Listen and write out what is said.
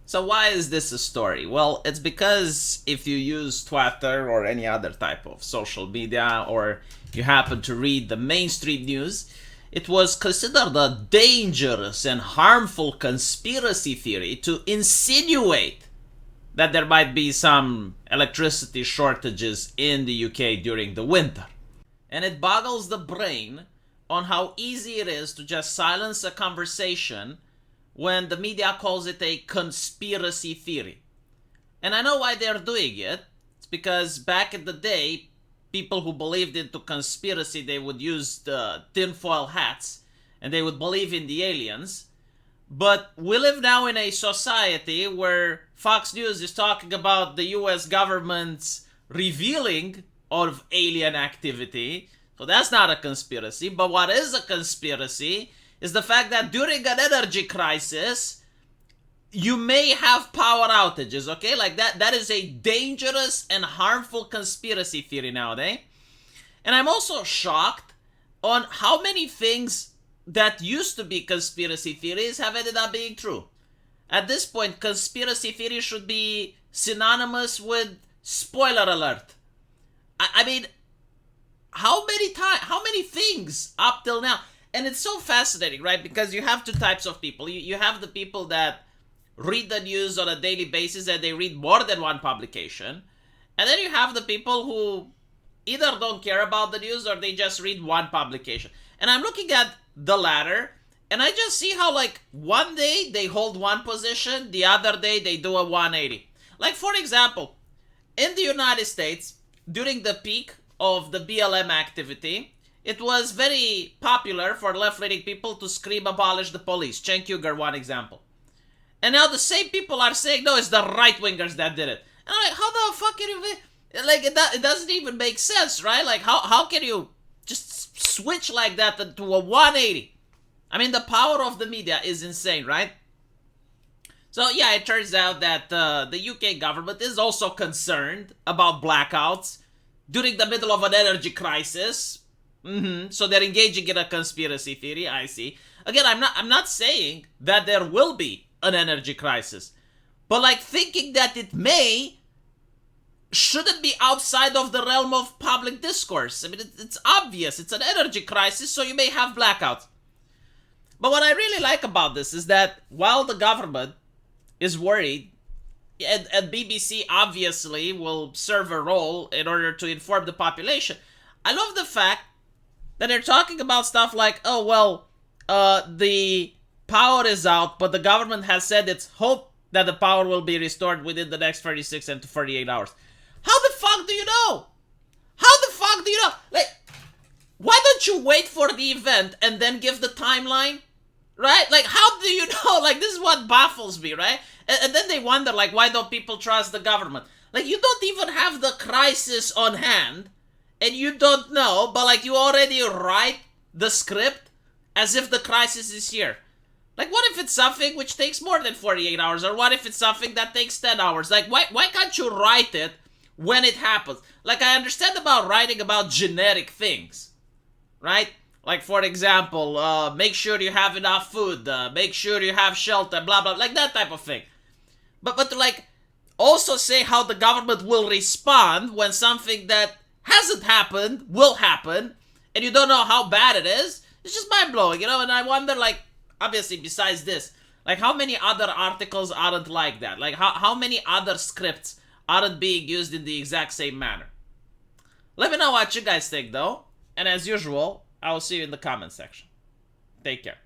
So why is this a story? Well, it's because if you use Twitter or any other type of social media, or you happen to read the mainstream news, it was considered a dangerous and harmful conspiracy theory to insinuate that there might be some electricity shortages in the UK during the winter. And it boggles the brain on how easy it is to just silence a conversation when the media calls it a conspiracy theory. And I know why they're doing it. It's because back in the day, people who believed into conspiracy, they would use the tinfoil hats and they would believe in the aliens. But we live now in a society where Fox News is talking about the US government's revealing of alien activity. So that's not a conspiracy. But what is a conspiracy is the fact that during an energy crisis, you may have power outages, okay? Like that is a dangerous and harmful conspiracy theory nowadays. And I'm also shocked on how many things that used to be conspiracy theories have ended up being true. At this point, conspiracy theory should be synonymous with spoiler alert. I mean, how many things up till now? And it's so fascinating, right? Because you have two types of people. You have the people that read the news on a daily basis and they read more than one publication. And then you have the people who either don't care about the news or they just read one publication. And I'm looking at the latter, and I just see how, like, one day they hold one position, the other day they do a 180. Like, for example, in the United States, during the peak of the BLM activity, it was very popular for left-leaning people to scream abolish the police. Cenk Uygur, one example. And now the same people are saying, no, it's the right-wingers that did it. And I'm like, how the fuck can you... Like, it doesn't even make sense, right? Like, how can you just switch like that to a 180? I mean, the power of the media is insane, right? So, yeah, it turns out that the UK government is also concerned about blackouts during the middle of an energy crisis. So they're engaging in a conspiracy theory, I see. Again, I'm not saying that there will be an energy crisis. But, like, thinking that it may shouldn't be outside of the realm of public discourse. I mean, it's obvious. It's an energy crisis, so you may have blackouts. But what I really like about this is that while the government is worried, and BBC obviously will serve a role in order to inform the population, I love the fact that they're talking about stuff like, oh, well, the power is out, but the government has said it's hope that the power will be restored within the next 36 and to 48 hours. How the fuck do you know? How the fuck do you know? Like, why don't you wait for the event and then give the timeline? Right? Like, how do you know? Like, this is what baffles me, right? And then they wonder, like, why don't people trust the government? Like, you don't even have the crisis on hand, and you don't know, but, like, you already write the script as if the crisis is here. Like, what if it's something which takes more than 48 hours? Or what if it's something that takes 10 hours? Like, why can't you write it when it happens? Like, I understand about writing about generic things, right? Like, for example, make sure you have enough food, make sure you have shelter, blah, blah, like that type of thing. But to, like, also say how the government will respond when something that hasn't happened will happen, and you don't know how bad it is, it's just mind-blowing, you know? And I wonder, like, obviously, besides this, like, how many other articles aren't like that? Like, how many other scripts aren't being used in the exact same manner? Let me know what you guys think, though. And as usual, I will see you in the comment section. Take care.